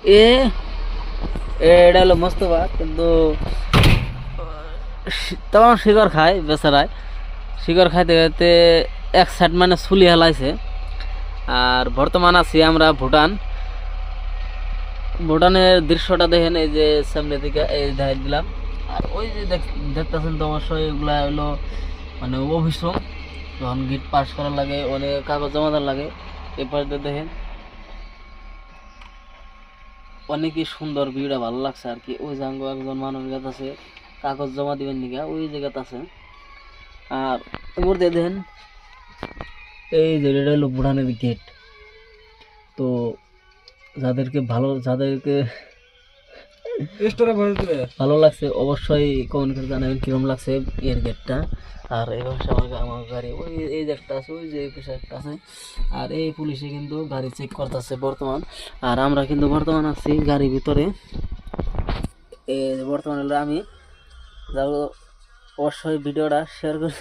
এ এটা হলো মোস্তফা, কিন্তু তখন শিকড় খায় বেচারায়। শিকড় খাইতে খাইতে এক সাইড মানে চুলি হেলাইছে। আর বর্তমান আছি আমরা ভুটানের দৃশ্যটা দেখেন, এই যে সামনে দিকে এই দেখাই দিলাম। আর ওই যে দেখতেছেন তো অবশ্যই এগুলা হলো মানে অভিশ্রম, যখন গেট পাস করার লাগে অনেক কাগজ জমা দেওয়ার লাগে। এরপর দেখেন অনেকই সুন্দর, ভিউটা ভালো লাগছে আর কি। ওই জাঙ্গো একজন মানুষ গাছ আছে কাগজ জমা দিবেন নিকা, ওই জায়গাতে আছে। আর এরপর দেখেন এই যে এটা হলো ভুটানের গেট। তো যাদেরকে ভালো লাগছে অবশ্যই কমেন্ট করে জানাবেন কিরকম লাগছে এর গেটটা। আর এই পাশে আমার গাড়ি ওই এই যে একটা আছে, ওই যে এই পাশে একটা আছে। আর এই পুলিশে কিন্তু গাড়ি চেক করতেছে বর্তমান। আর আমরা কিন্তু বর্তমান আছি গাড়ির ভিতরে। বর্তমান হলো আমি যাবো, অবশ্যই ভিডিওটা শেয়ার করে